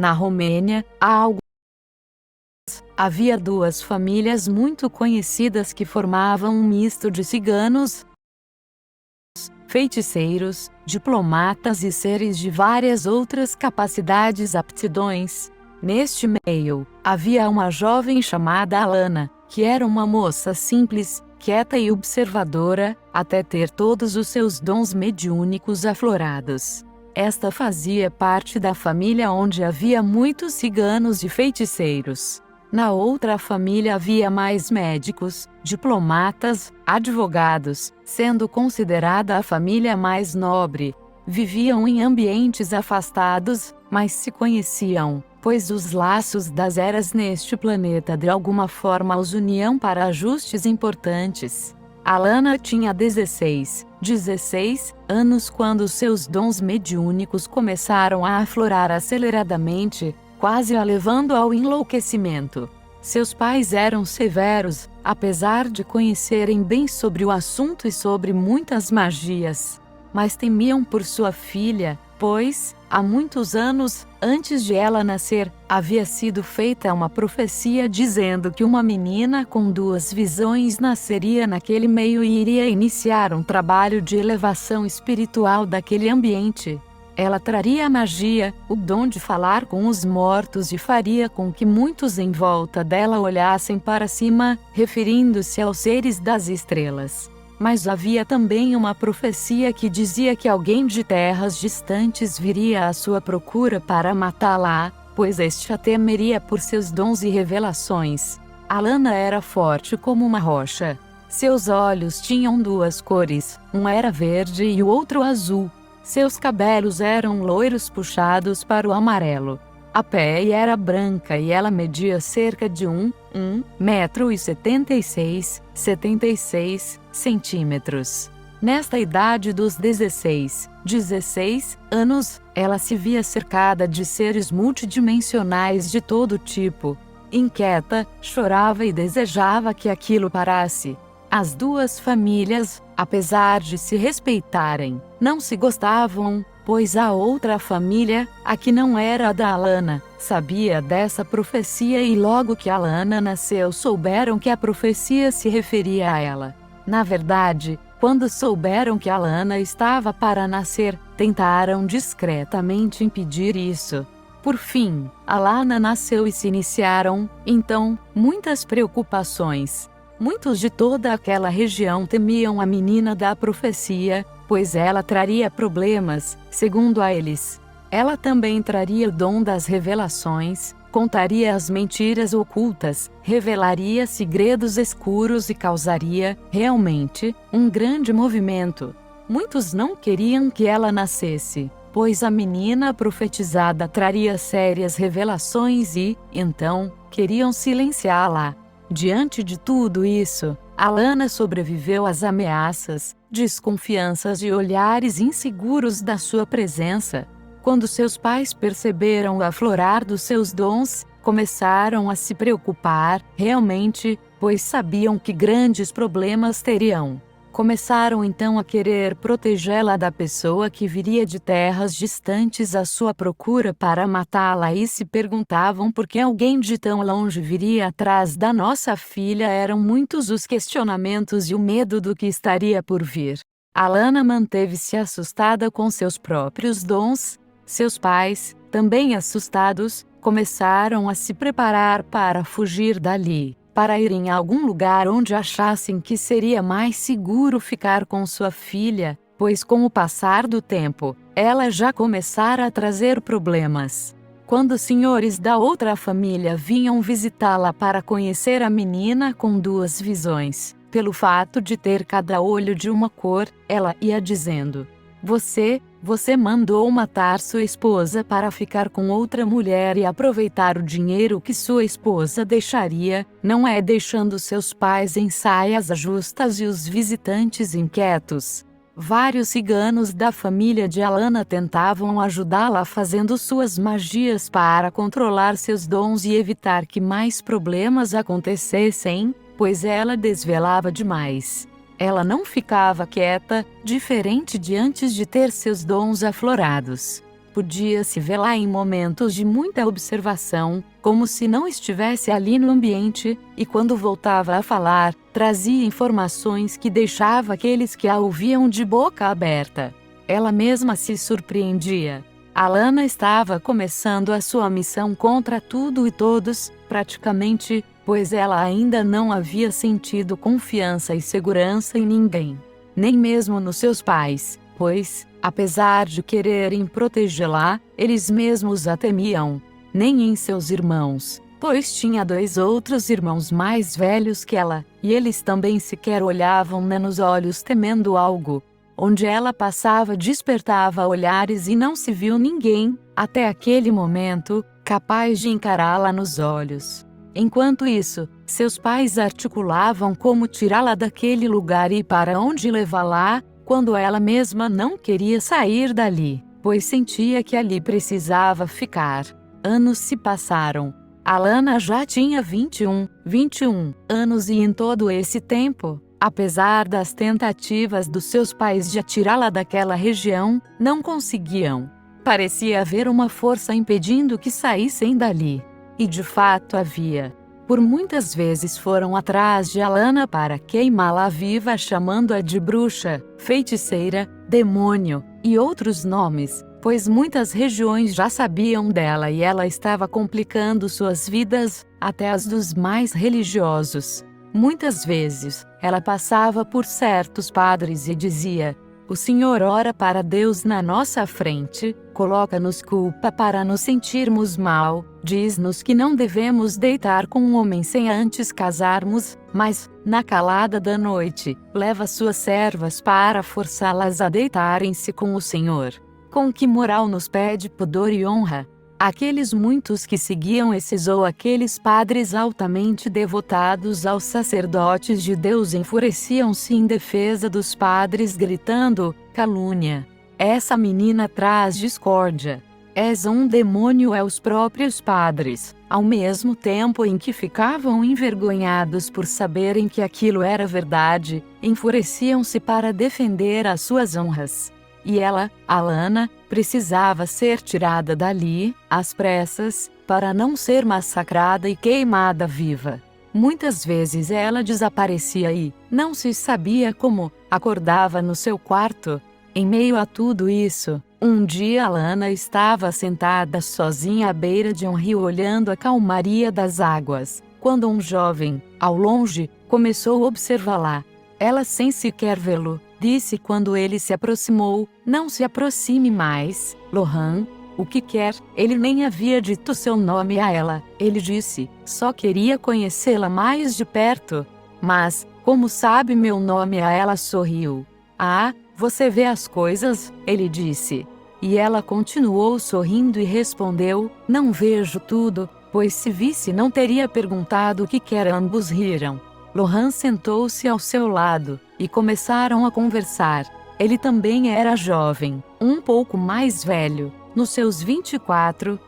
Na Romênia, havia duas famílias muito conhecidas que formavam um misto de ciganos, feiticeiros, diplomatas e seres de várias outras capacidades e aptidões. Neste meio, havia uma jovem chamada Alana, que era uma moça simples, quieta e observadora, até ter todos os seus dons mediúnicos aflorados. Esta fazia parte da família onde havia muitos ciganos e feiticeiros. Na outra família havia mais médicos, diplomatas, advogados, sendo considerada a família mais nobre. Viviam em ambientes afastados, mas se conheciam, pois os laços das eras neste planeta de alguma forma os uniam para ajustes importantes. Alana tinha 16 anos quando seus dons mediúnicos começaram a aflorar aceleradamente, quase a levando ao enlouquecimento. Seus pais eram severos, apesar de conhecerem bem sobre o assunto e sobre muitas magias. Mas temiam por sua filha, pois, há muitos anos, antes de ela nascer, havia sido feita uma profecia dizendo que uma menina com duas visões nasceria naquele meio e iria iniciar um trabalho de elevação espiritual daquele ambiente. Ela traria a magia, o dom de falar com os mortos e faria com que muitos em volta dela olhassem para cima, referindo-se aos seres das estrelas. Mas havia também uma profecia que dizia que alguém de terras distantes viria à sua procura para matá-la, pois este a temeria por seus dons e revelações. Alana era forte como uma rocha. Seus olhos tinham duas cores, um era verde e o outro azul. Seus cabelos eram loiros puxados para o amarelo. A pele era branca e ela media cerca de 1,76 centímetros. Nesta idade dos 16 anos, ela se via cercada de seres multidimensionais de todo tipo. Inquieta, chorava e desejava que aquilo parasse. As duas famílias, apesar de se respeitarem, não se gostavam, pois a outra família, a que não era a da Alana, sabia dessa profecia e logo que Alana nasceu souberam que a profecia se referia a ela. Na verdade, quando souberam que Alana estava para nascer, tentaram discretamente impedir isso. Por fim, Alana nasceu e se iniciaram, então, muitas preocupações. Muitos de toda aquela região temiam a menina da profecia, pois ela traria problemas, segundo a eles. Ela também traria o dom das revelações, contaria as mentiras ocultas, revelaria segredos escuros e causaria, realmente, um grande movimento. Muitos não queriam que ela nascesse, pois a menina profetizada traria sérias revelações e, então, queriam silenciá-la. Diante de tudo isso, Alana sobreviveu às ameaças, desconfianças e olhares inseguros da sua presença. Quando seus pais perceberam o aflorar dos seus dons, começaram a se preocupar, realmente, pois sabiam que grandes problemas teriam. Começaram então a querer protegê-la da pessoa que viria de terras distantes à sua procura para matá-la e se perguntavam por que alguém de tão longe viria atrás da nossa filha. Eram muitos os questionamentos e o medo do que estaria por vir. Alana manteve-se assustada com seus próprios dons. Seus pais, também assustados, começaram a se preparar para fugir dali, para ir em algum lugar onde achassem que seria mais seguro ficar com sua filha, pois com o passar do tempo, ela já começara a trazer problemas. Quando os senhores da outra família vinham visitá-la para conhecer a menina com duas visões, pelo fato de ter cada olho de uma cor, ela ia dizendo: Você mandou matar sua esposa para ficar com outra mulher e aproveitar o dinheiro que sua esposa deixaria, não é? Deixando seus pais em saias justas e os visitantes inquietos. Vários ciganos da família de Alana tentavam ajudá-la fazendo suas magias para controlar seus dons e evitar que mais problemas acontecessem, pois ela desvelava demais. Ela não ficava quieta, diferente de antes de ter seus dons aflorados. Podia-se vê-la em momentos de muita observação, como se não estivesse ali no ambiente, e quando voltava a falar, trazia informações que deixava aqueles que a ouviam de boca aberta. Ela mesma se surpreendia. Alana estava começando a sua missão contra tudo e todos, praticamente, pois ela ainda não havia sentido confiança e segurança em ninguém. Nem mesmo nos seus pais, pois, apesar de quererem protegê-la, eles mesmos a temiam. Nem em seus irmãos, pois tinha 2 outros irmãos mais velhos que ela, e eles também sequer olhavam-na nos olhos temendo algo. Onde ela passava despertava olhares e não se viu ninguém, até aquele momento, capaz de encará-la nos olhos. Enquanto isso, seus pais articulavam como tirá-la daquele lugar e para onde levá-la, quando ela mesma não queria sair dali, pois sentia que ali precisava ficar. Anos se passaram. Alana já tinha 21 anos e em todo esse tempo, apesar das tentativas dos seus pais de atirá-la daquela região, não conseguiam. Parecia haver uma força impedindo que saíssem dali. E de fato havia. Por muitas vezes foram atrás de Alana para queimá-la viva, chamando-a de bruxa, feiticeira, demônio, e outros nomes, pois muitas regiões já sabiam dela e ela estava complicando suas vidas, até as dos mais religiosos. Muitas vezes, ela passava por certos padres e dizia: "O Senhor ora para Deus na nossa frente, coloca-nos culpa para nos sentirmos mal, diz-nos que não devemos deitar com um homem sem antes casarmos, mas, na calada da noite, leva suas servas para forçá-las a deitarem-se com o Senhor. Com que moral nos pede pudor e honra?" Aqueles muitos que seguiam esses ou aqueles padres altamente devotados aos sacerdotes de Deus enfureciam-se em defesa dos padres gritando: "Calúnia! Essa menina traz discórdia. És um demônio aos próprios padres", ao mesmo tempo em que ficavam envergonhados por saberem que aquilo era verdade, enfureciam-se para defender as suas honras. E ela, Alana, precisava ser tirada dali, às pressas, para não ser massacrada e queimada viva. Muitas vezes ela desaparecia e, não se sabia como, acordava no seu quarto. Em meio a tudo isso, um dia Alana estava sentada sozinha à beira de um rio olhando a calmaria das águas, quando um jovem, ao longe, começou a observá-la. Ela, sem sequer vê-lo, disse quando ele se aproximou: "Não se aproxime mais, Lohan. O que quer?" Ele nem havia dito seu nome a ela. Ele disse: "Só queria conhecê-la mais de perto." "Mas, como sabe meu nome?" A ela sorriu. "Ah, você vê as coisas?" ele disse. E ela continuou sorrindo e respondeu: "Não vejo tudo, pois se visse não teria perguntado o que quer." Ambos riram. Lohan sentou-se ao seu lado, e começaram a conversar. Ele também era jovem, um pouco mais velho, nos seus 24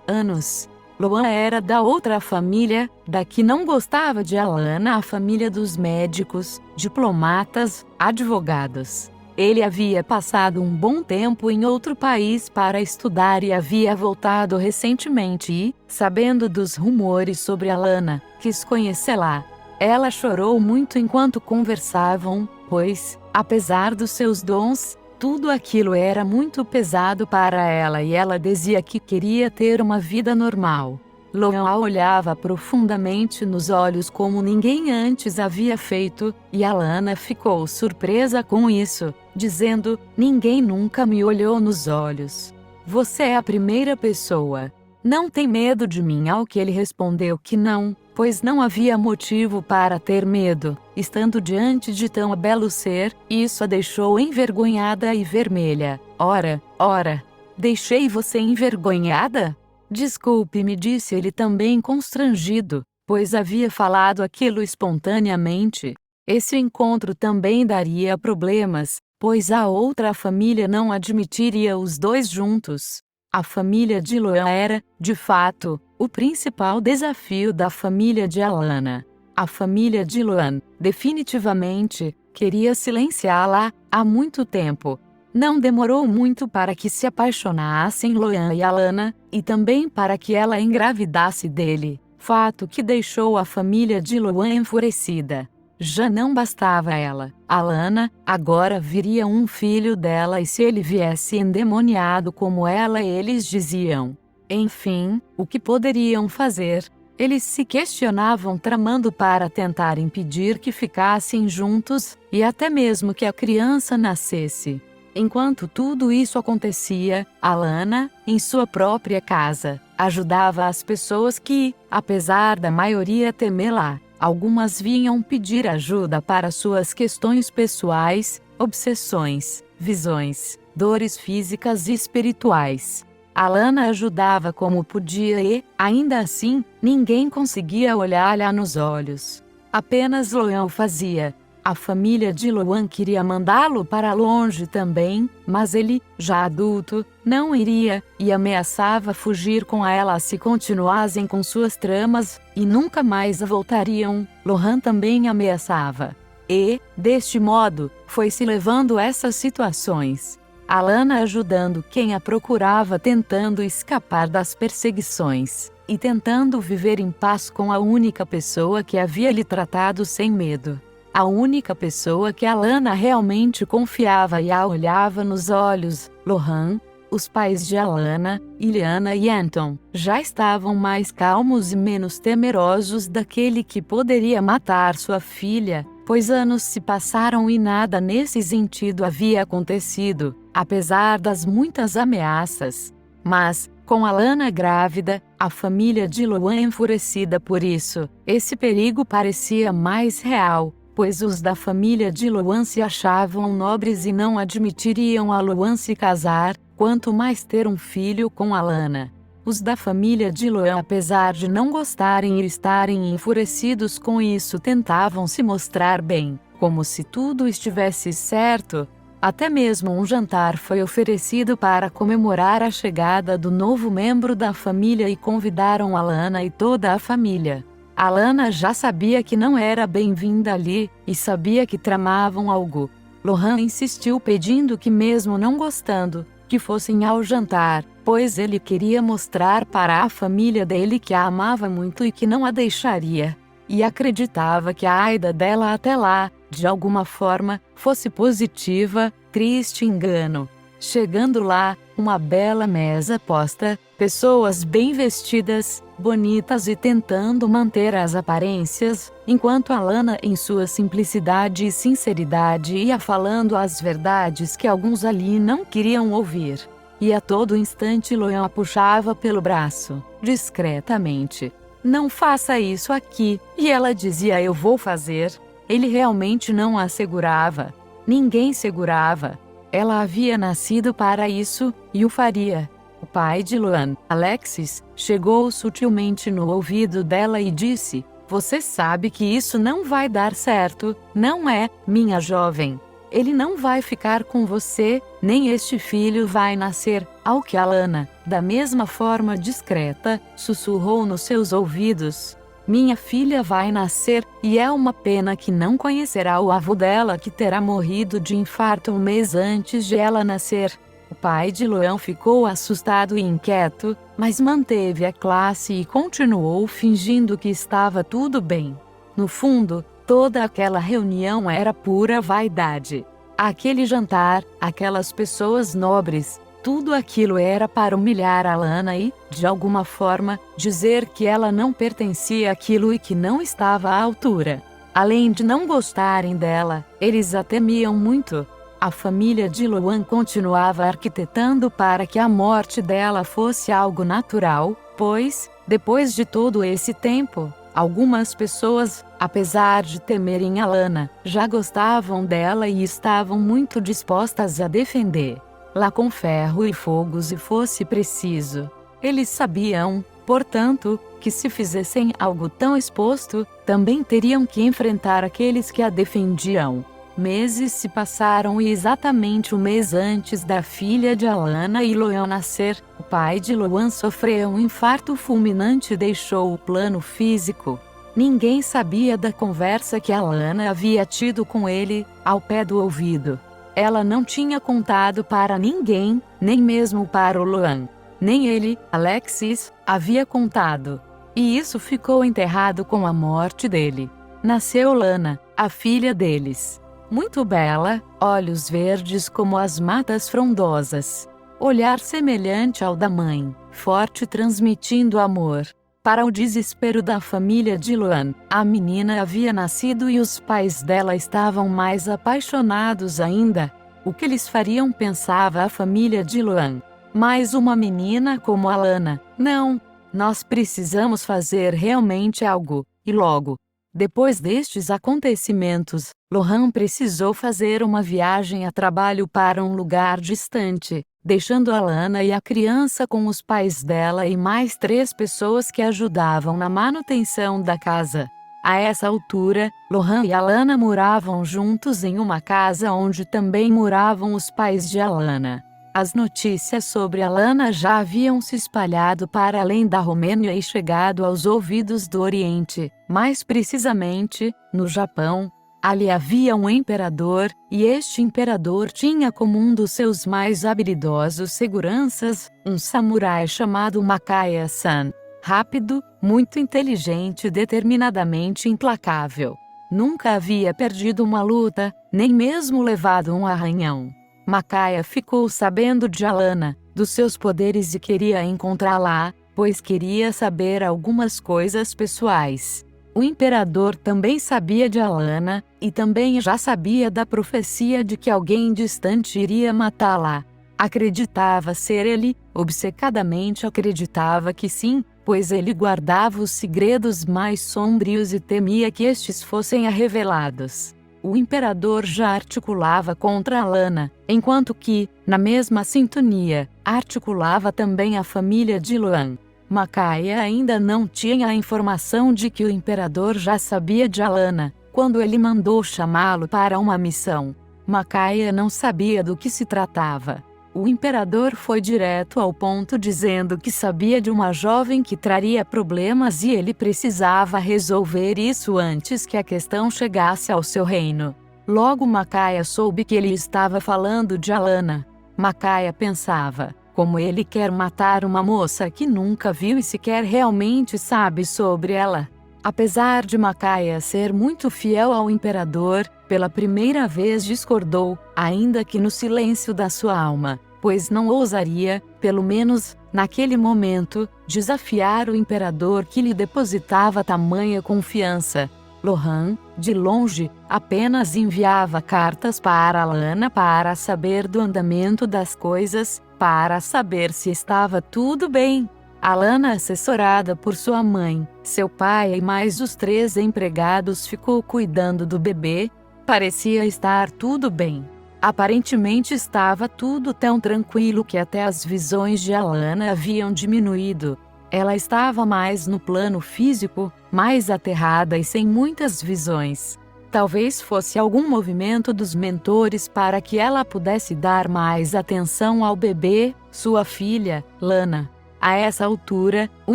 anos. Lohan era da outra família, da que não gostava de Alana, a família dos médicos, diplomatas, advogados. Ele havia passado um bom tempo em outro país para estudar e havia voltado recentemente e, sabendo dos rumores sobre Alana, quis conhecê-la. Ela chorou muito enquanto conversavam, pois, apesar dos seus dons, tudo aquilo era muito pesado para ela e ela dizia que queria ter uma vida normal. Lohan a olhava profundamente nos olhos como ninguém antes havia feito, e Alana ficou surpresa com isso, dizendo: "Ninguém nunca me olhou nos olhos. Você é a primeira pessoa. Não tem medo de mim?" Ao que ele respondeu que não, pois não havia motivo para ter medo, estando diante de tão belo ser. Isso a deixou envergonhada e vermelha. Ora, deixei você envergonhada?" "Desculpe-me", disse ele também constrangido, pois havia falado aquilo espontaneamente. Esse encontro também daria problemas, pois a outra família não admitiria os dois juntos. A família de Lohan era, de fato, o principal desafio da família de Alana. A família de Lohan, definitivamente, queria silenciá-la há muito tempo. Não demorou muito para que se apaixonassem Loan e Alana, e também para que ela engravidasse dele, fato que deixou a família de Loan enfurecida. Já não bastava ela, Alana, agora viria um filho dela, e se ele viesse endemoniado como ela, eles diziam. Enfim, o que poderiam fazer? Eles se questionavam, tramando para tentar impedir que ficassem juntos, e até mesmo que a criança nascesse. Enquanto tudo isso acontecia, Alana, em sua própria casa, ajudava as pessoas que, apesar da maioria temê-la, algumas vinham pedir ajuda para suas questões pessoais, obsessões, visões, dores físicas e espirituais. Alana ajudava como podia e, ainda assim, ninguém conseguia olhar-lhe nos olhos. Apenas Loan o fazia. A família de Loan queria mandá-lo para longe também, mas ele, já adulto, não iria, e ameaçava fugir com ela se continuassem com suas tramas, e nunca mais voltariam. Loan também ameaçava. E, deste modo, foi-se levando essas situações. Alana ajudando quem a procurava, tentando escapar das perseguições, e tentando viver em paz com a única pessoa que havia lhe tratado sem medo. A única pessoa que Alana realmente confiava e a olhava nos olhos. Loan, os pais de Alana, Iliana e Anton, já estavam mais calmos e menos temerosos daquele que poderia matar sua filha, pois anos se passaram e nada nesse sentido havia acontecido, apesar das muitas ameaças. Mas, com Alana grávida, a família de Loan enfurecida por isso, esse perigo parecia mais real, pois os da família de Loan se achavam nobres e não admitiriam a Loan se casar, quanto mais ter um filho com Alana. Os da família de Loan, apesar de não gostarem e estarem enfurecidos com isso, tentavam se mostrar bem, como se tudo estivesse certo. Até mesmo um jantar foi oferecido para comemorar a chegada do novo membro da família e convidaram Alana e toda a família. Alana já sabia que não era bem-vinda ali, e sabia que tramavam algo. Loan insistiu, pedindo que, mesmo não gostando, que fossem ao jantar, pois ele queria mostrar para a família dele que a amava muito e que não a deixaria. E acreditava que a ida dela até lá, de alguma forma, fosse positiva. Triste engano. Chegando lá, uma bela mesa posta, pessoas bem vestidas, bonitas e tentando manter as aparências, enquanto Alana, em sua simplicidade e sinceridade, ia falando as verdades que alguns ali não queriam ouvir. E a todo instante Loan a puxava pelo braço, discretamente. Não faça isso aqui, e ela dizia: eu vou fazer. Ele realmente não a segurava. Ninguém segurava. Ela havia nascido para isso, e o faria. O pai de Loan, Alexis, chegou sutilmente no ouvido dela e disse: você sabe que isso não vai dar certo, não é, minha jovem? Ele não vai ficar com você, nem este filho vai nascer. Ao que Alana, da mesma forma discreta, sussurrou nos seus ouvidos: minha filha vai nascer, e é uma pena que não conhecerá o avô dela, que terá morrido de infarto um mês antes de ela nascer. O pai de Loan ficou assustado e inquieto, mas manteve a classe e continuou fingindo que estava tudo bem. No fundo, toda aquela reunião era pura vaidade. Aquele jantar, aquelas pessoas nobres, tudo aquilo era para humilhar Alana e, de alguma forma, dizer que ela não pertencia àquilo e que não estava à altura. Além de não gostarem dela, eles a temiam muito. A família de Loan continuava arquitetando para que a morte dela fosse algo natural, pois, depois de todo esse tempo, algumas pessoas, apesar de temerem Alana, já gostavam dela e estavam muito dispostas a defender lá com ferro e fogo se fosse preciso. Eles sabiam, portanto, que se fizessem algo tão exposto, também teriam que enfrentar aqueles que a defendiam. Meses se passaram e exatamente um mês antes da filha de Alana e Loan nascer, o pai de Loan sofreu um infarto fulminante e deixou o plano físico. Ninguém sabia da conversa que Alana havia tido com ele, ao pé do ouvido. Ela não tinha contado para ninguém, nem mesmo para o Luan. Nem ele, Alexis, havia contado. E isso ficou enterrado com a morte dele. Nasceu Lana, a filha deles. Muito bela, olhos verdes como as matas frondosas. Olhar semelhante ao da mãe, forte transmitindo amor. Para o desespero da família de Luan, a menina havia nascido e os pais dela estavam mais apaixonados ainda. O que eles fariam, pensava a família de Luan. Mais uma menina como a Lana? Não. Nós precisamos fazer realmente algo, e logo. Depois destes acontecimentos, Lohan precisou fazer uma viagem a trabalho para um lugar distante, deixando a Lana e a criança com os pais dela e mais 3 pessoas que ajudavam na manutenção da casa. A essa altura, Lohan e Alana moravam juntos em uma casa onde também moravam os pais de Alana. As notícias sobre Alana já haviam se espalhado para além da Romênia e chegado aos ouvidos do Oriente, mais precisamente, no Japão. Ali havia um imperador, e este imperador tinha como um dos seus mais habilidosos seguranças, um samurai chamado Makaya-san. Rápido, muito inteligente e determinadamente implacável. Nunca havia perdido uma luta, nem mesmo levado um arranhão. Makaya ficou sabendo de Alana, dos seus poderes e queria encontrá-la, pois queria saber algumas coisas pessoais. O imperador também sabia de Alana, e também já sabia da profecia de que alguém distante iria matá-la. Acreditava ser ele, obcecadamente acreditava que sim, pois ele guardava os segredos mais sombrios e temia que estes fossem revelados. O imperador já articulava contra Alana, enquanto que, na mesma sintonia, articulava também a família de Luan. Makaya ainda não tinha a informação de que o imperador já sabia de Alana, quando ele mandou chamá-lo para uma missão. Makaya não sabia do que se tratava. O imperador foi direto ao ponto dizendo que sabia de uma jovem que traria problemas e ele precisava resolver isso antes que a questão chegasse ao seu reino. Logo Makaya soube que ele estava falando de Alana. Makaya pensava, como ele quer matar uma moça que nunca viu e sequer realmente sabe sobre ela. Apesar de Makaya ser muito fiel ao imperador, pela primeira vez discordou, ainda que no silêncio da sua alma, pois não ousaria, pelo menos, naquele momento, desafiar o imperador que lhe depositava tamanha confiança. Lohan, de longe, apenas enviava cartas para Alana para saber do andamento das coisas, para saber se estava tudo bem. Alana, assessorada por sua mãe, seu pai e mais os 3 empregados, ficou cuidando do bebê. Parecia estar tudo bem. Aparentemente estava tudo tão tranquilo que até as visões de Alana haviam diminuído. Ela estava mais no plano físico, mais aterrada e sem muitas visões. Talvez fosse algum movimento dos mentores para que ela pudesse dar mais atenção ao bebê, sua filha, Lana. A essa altura, o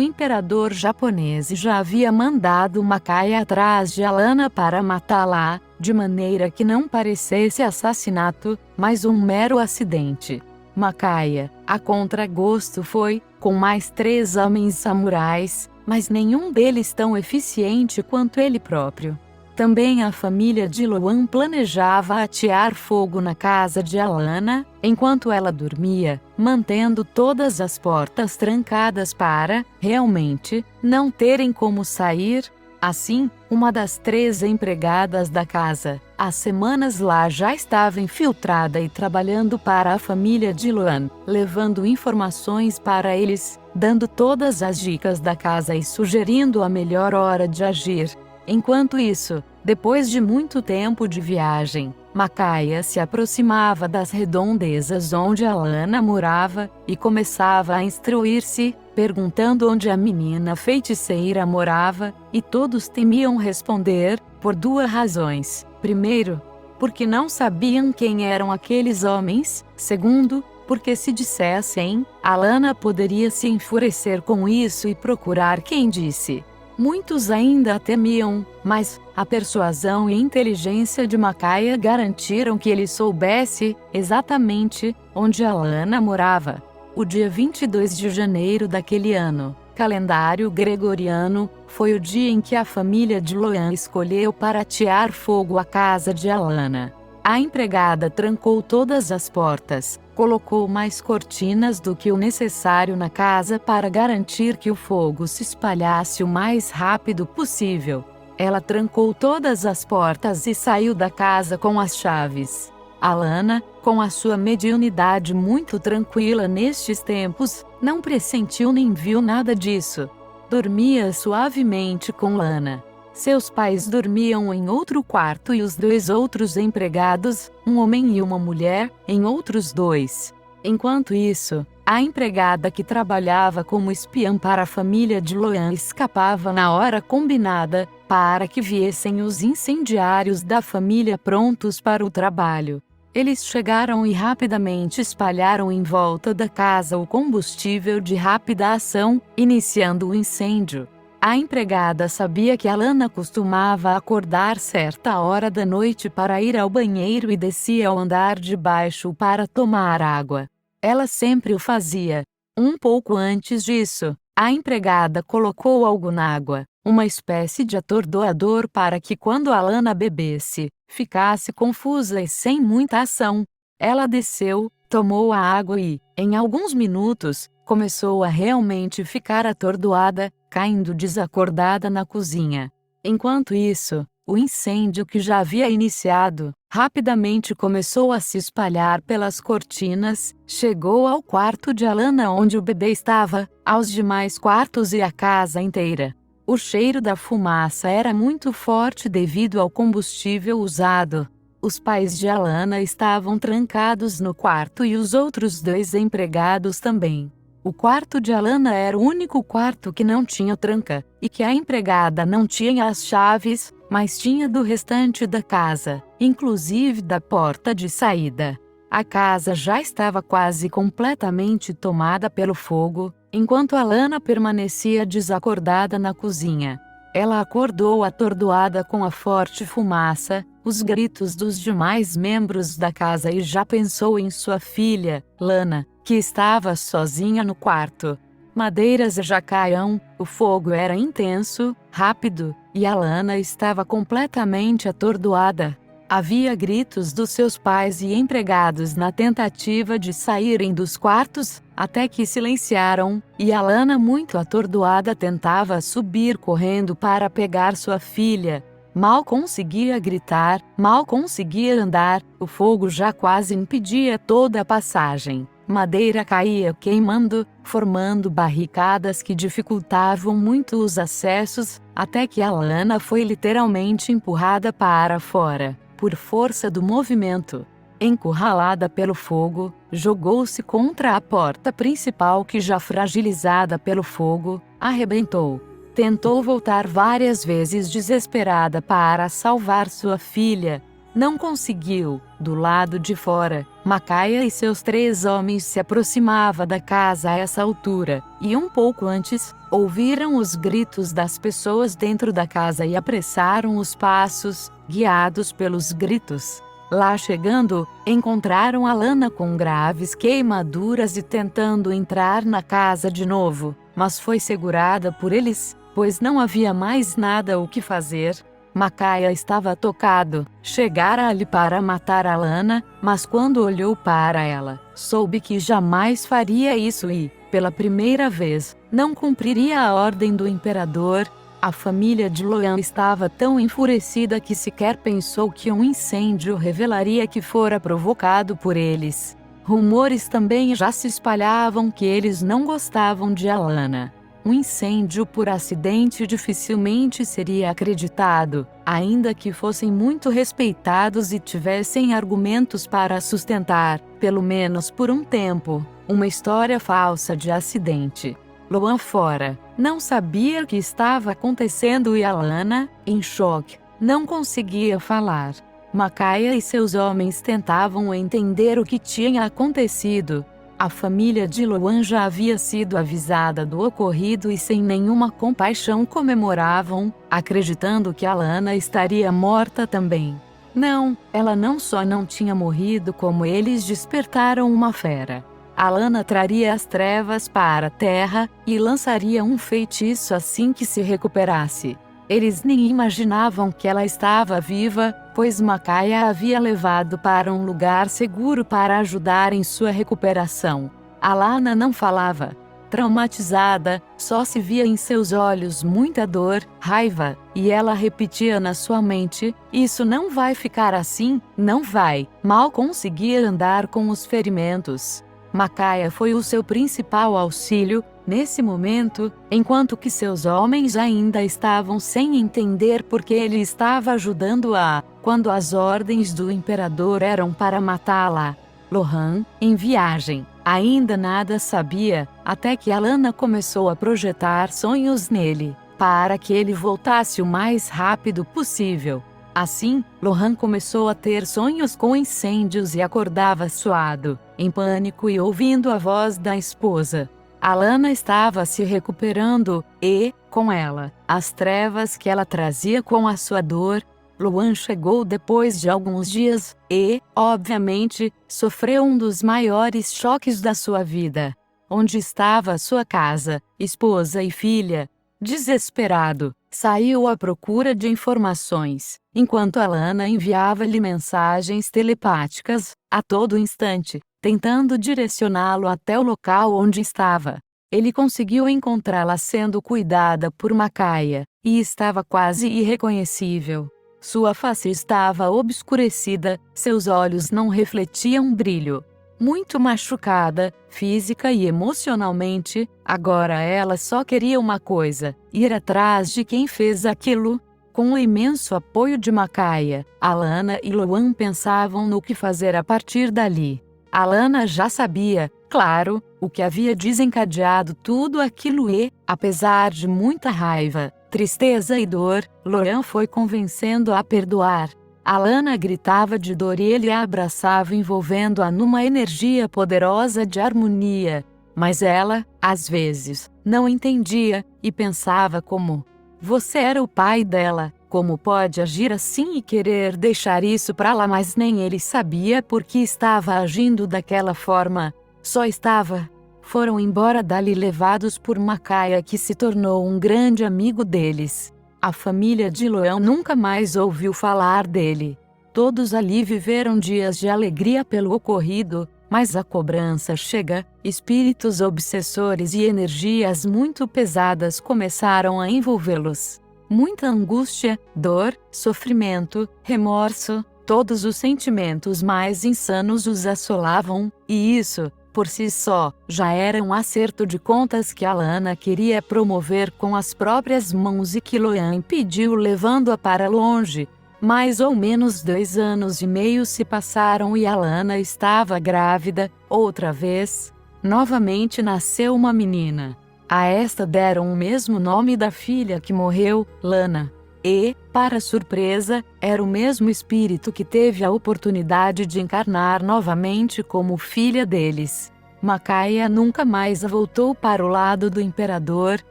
imperador japonês já havia mandado Makaya atrás de Alana para matá-la, de maneira que não parecesse assassinato, mas um mero acidente. Makaya, a contragosto, foi, com mais 3 homens samurais, mas nenhum deles tão eficiente quanto ele próprio. Também a família de Luan planejava atear fogo na casa de Alana, enquanto ela dormia, mantendo todas as portas trancadas para, realmente, não terem como sair. Assim, uma das 3 empregadas da casa, há semanas lá, já estava infiltrada e trabalhando para a família de Luan, levando informações para eles, dando todas as dicas da casa e sugerindo a melhor hora de agir. Enquanto isso, depois de muito tempo de viagem, Makaya se aproximava das redondezas onde Alana morava, e começava a instruir-se, perguntando onde a menina feiticeira morava, e todos temiam responder, por 2 razões. Primeiro, porque não sabiam quem eram aqueles homens. Segundo, porque se dissessem, Alana poderia se enfurecer com isso e procurar quem disse. Muitos ainda a temiam, mas a persuasão e inteligência de Macaia garantiram que ele soubesse exatamente onde Alana morava. O dia 22 de janeiro daquele ano, calendário gregoriano, foi o dia em que a família de Loan escolheu para atear fogo à casa de Alana. A empregada trancou todas as portas, colocou mais cortinas do que o necessário na casa para garantir que o fogo se espalhasse o mais rápido possível. Ela trancou todas as portas e saiu da casa com as chaves. Alana, com a sua mediunidade muito tranquila nestes tempos, não pressentiu nem viu nada disso. Dormia suavemente com Lana. Seus pais dormiam em outro quarto e os 2 outros empregados, um homem e uma mulher, em outros 2. Enquanto isso, a empregada que trabalhava como espiã para a família de Loan escapava na hora combinada, para que viessem os incendiários da família prontos para o trabalho. Eles chegaram e rapidamente espalharam em volta da casa o combustível de rápida ação, iniciando o incêndio. A empregada sabia que Alana costumava acordar certa hora da noite para ir ao banheiro e descia ao andar de baixo para tomar água. Ela sempre o fazia. Um pouco antes disso, a empregada colocou algo na água, uma espécie de atordoador para que quando Alana bebesse, ficasse confusa e sem muita ação. Ela desceu, tomou a água e, em alguns minutos, começou a realmente ficar atordoada, caindo desacordada na cozinha. Enquanto isso, o incêndio que já havia iniciado, rapidamente começou a se espalhar pelas cortinas, chegou ao quarto de Alana onde o bebê estava, aos demais quartos e à casa inteira. O cheiro da fumaça era muito forte devido ao combustível usado. Os pais de Alana estavam trancados no quarto e os outros 2 empregados também. O quarto de Alana era o único quarto que não tinha tranca, e que a empregada não tinha as chaves, mas tinha do restante da casa, inclusive da porta de saída. A casa já estava quase completamente tomada pelo fogo, enquanto Alana permanecia desacordada na cozinha. Ela acordou atordoada com a forte fumaça, os gritos dos demais membros da casa e já pensou em sua filha, Lana, que estava sozinha no quarto. Madeiras já caíam, o fogo era intenso, rápido, e Alana estava completamente atordoada. Havia gritos dos seus pais e empregados na tentativa de saírem dos quartos, até que silenciaram, e Alana, muito atordoada, tentava subir correndo para pegar sua filha. Mal conseguia gritar, mal conseguia andar, o fogo já quase impedia toda a passagem. Madeira caía queimando, formando barricadas que dificultavam muito os acessos, até que Alana foi literalmente empurrada para fora, por força do movimento. Encurralada pelo fogo, jogou-se contra a porta principal que, já fragilizada pelo fogo, arrebentou. Tentou voltar várias vezes desesperada para salvar sua filha. Não conseguiu. Do lado de fora, Macaia e seus 3 homens se aproximavam da casa a essa altura, e um pouco antes, ouviram os gritos das pessoas dentro da casa e apressaram os passos, guiados pelos gritos. Lá chegando, encontraram Alana com graves queimaduras e tentando entrar na casa de novo, mas foi segurada por eles, pois não havia mais nada o que fazer. Macaia estava tocado, chegara ali para matar Alana, mas quando olhou para ela, soube que jamais faria isso e, pela primeira vez, não cumpriria a ordem do imperador. A família de Loan estava tão enfurecida que sequer pensou que um incêndio revelaria que fora provocado por eles. Rumores também já se espalhavam que eles não gostavam de Alana. Um incêndio por acidente dificilmente seria acreditado, ainda que fossem muito respeitados e tivessem argumentos para sustentar, pelo menos por um tempo, uma história falsa de acidente. Loan fora, não sabia o que estava acontecendo e Alana, em choque, não conseguia falar. Macaia e seus homens tentavam entender o que tinha acontecido. A família de Luan já havia sido avisada do ocorrido e sem nenhuma compaixão comemoravam, acreditando que Alana estaria morta também. Não, ela não só não tinha morrido, como eles despertaram uma fera. Alana traria as trevas para a terra e lançaria um feitiço assim que se recuperasse. Eles nem imaginavam que ela estava viva, pois Macaia a havia levado para um lugar seguro para ajudar em sua recuperação. Alana não falava. Traumatizada, só se via em seus olhos muita dor, raiva, e ela repetia na sua mente: "Isso não vai ficar assim, não vai." Mal conseguia andar com os ferimentos. Macaia foi o seu principal auxílio, nesse momento, enquanto que seus homens ainda estavam sem entender por que ele estava ajudando-a, quando as ordens do imperador eram para matá-la. Lohan, em viagem, ainda nada sabia, até que Alana começou a projetar sonhos nele, para que ele voltasse o mais rápido possível. Assim, Lohan começou a ter sonhos com incêndios e acordava suado, em pânico e ouvindo a voz da esposa. Alana estava se recuperando, e, com ela, as trevas que ela trazia com a sua dor. Luan chegou depois de alguns dias, e, obviamente, sofreu um dos maiores choques da sua vida. Onde estava sua casa, esposa e filha? Desesperado, saiu à procura de informações, enquanto Alana enviava-lhe mensagens telepáticas, a todo instante, tentando direcioná-lo até o local onde estava. Ele conseguiu encontrá-la sendo cuidada por Macaia, e estava quase irreconhecível. Sua face estava obscurecida, seus olhos não refletiam brilho. Muito machucada, física e emocionalmente, agora ela só queria uma coisa: ir atrás de quem fez aquilo. Com o imenso apoio de Macaia, Alana e Luan pensavam no que fazer a partir dali. Alana já sabia, claro, o que havia desencadeado tudo aquilo e, apesar de muita raiva, tristeza e dor, Luan foi convencendo-a a perdoar. Alana gritava de dor e ele a abraçava, envolvendo-a numa energia poderosa de harmonia. Mas ela, às vezes, não entendia, e pensava como: você era o pai dela, como pode agir assim e querer deixar isso para lá? Mas nem ele sabia por que estava agindo daquela forma. Só estava. Foram embora dali levados por Macaia, que se tornou um grande amigo deles. A família de Luan nunca mais ouviu falar dele. Todos ali viveram dias de alegria pelo ocorrido, mas a cobrança chega, espíritos obsessores e energias muito pesadas começaram a envolvê-los. Muita angústia, dor, sofrimento, remorso, todos os sentimentos mais insanos os assolavam, e isso, por si só, já era um acerto de contas que Alana queria promover com as próprias mãos e que Luan impediu, levando-a para longe. Mais ou menos 2 anos e meio se passaram e Alana estava grávida, outra vez. Novamente nasceu uma menina. A esta deram o mesmo nome da filha que morreu, Lana. E, para surpresa, era o mesmo espírito que teve a oportunidade de encarnar novamente como filha deles. Macaia nunca mais voltou para o lado do imperador,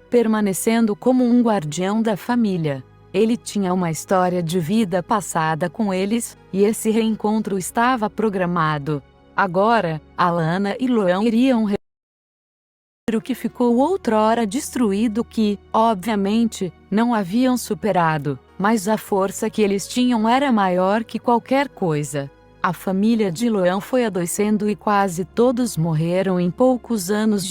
permanecendo como um guardião da família. Ele tinha uma história de vida passada com eles, e esse reencontro estava programado. Agora, Alana e Luan iriam o que ficou outrora destruído, que, obviamente, não haviam superado, mas a força que eles tinham era maior que qualquer coisa. A família de Luan foi adoecendo e quase todos morreram em poucos anos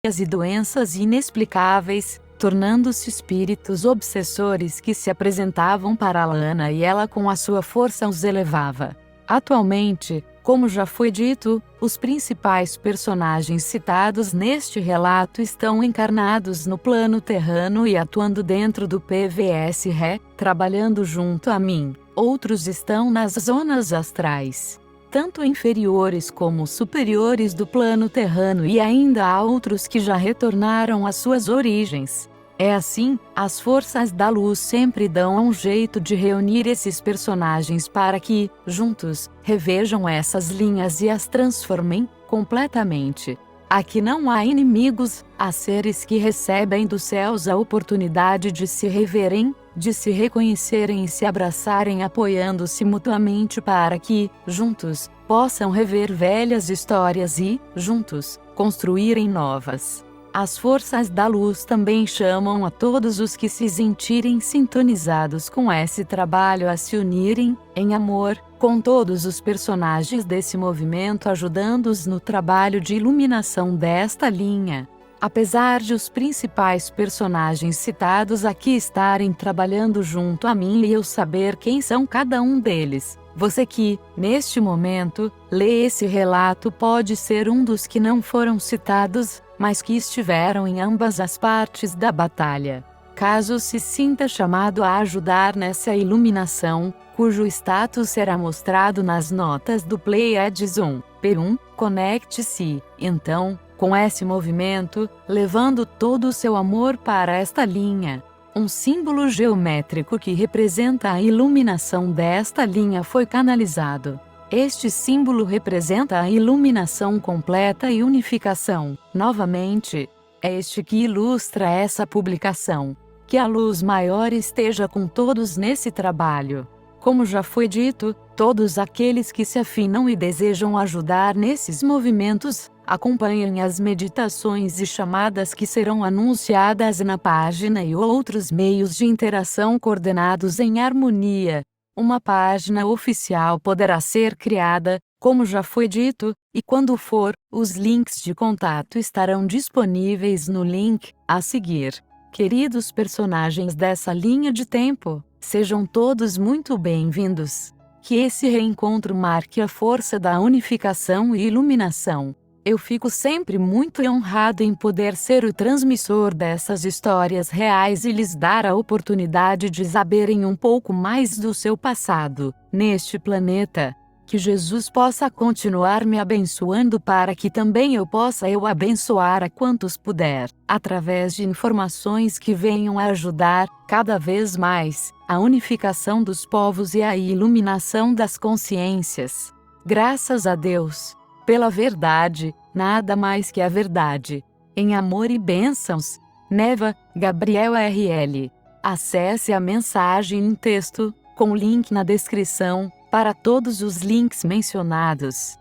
de doenças inexplicáveis, tornando-se espíritos obsessores que se apresentavam para Alana e ela com a sua força os elevava. Atualmente, como já foi dito, os principais personagens citados neste relato estão encarnados no plano terreno e atuando dentro do PVS-RE, trabalhando junto a mim. Outros estão nas zonas astrais, tanto inferiores como superiores do plano terreno, e ainda há outros que já retornaram às suas origens. É assim, as forças da luz sempre dão um jeito de reunir esses personagens para que, juntos, revejam essas linhas e as transformem completamente. Aqui não há inimigos, há seres que recebem dos céus a oportunidade de se reverem, de se reconhecerem e se abraçarem apoiando-se mutuamente para que, juntos, possam rever velhas histórias e, juntos, construírem novas. As forças da luz também chamam a todos os que se sentirem sintonizados com esse trabalho a se unirem, em amor, com todos os personagens desse movimento ajudando-os no trabalho de iluminação desta linha. Apesar de os principais personagens citados aqui estarem trabalhando junto a mim e eu saber quem são cada um deles, você que, neste momento, lê esse relato pode ser um dos que não foram citados, mas que estiveram em ambas as partes da batalha. Caso se sinta chamado a ajudar nessa iluminação, cujo status será mostrado nas notas do Pleiades 1, P1, conecte-se, então, com esse movimento, levando todo o seu amor para esta linha. Um símbolo geométrico que representa a iluminação desta linha foi canalizado. Este símbolo representa a iluminação completa e unificação. Novamente, é este que ilustra essa publicação. Que a luz maior esteja com todos nesse trabalho. Como já foi dito, todos aqueles que se afinam e desejam ajudar nesses movimentos, acompanhem as meditações e chamadas que serão anunciadas na página e outros meios de interação coordenados em harmonia. Uma página oficial poderá ser criada, como já foi dito, e quando for, os links de contato estarão disponíveis no link a seguir. Queridos personagens dessa linha de tempo, sejam todos muito bem-vindos. Que esse reencontro marque a força da unificação e iluminação. Eu fico sempre muito honrado em poder ser o transmissor dessas histórias reais e lhes dar a oportunidade de saberem um pouco mais do seu passado, neste planeta. Que Jesus possa continuar me abençoando para que também eu possa abençoar a quantos puder, através de informações que venham a ajudar, cada vez mais, a unificação dos povos e a iluminação das consciências. Graças a Deus, pela verdade, nada mais que a verdade. Em amor e bênçãos. Neva, Gabriel RL. Acesse a mensagem em texto, com link na descrição, para todos os links mencionados.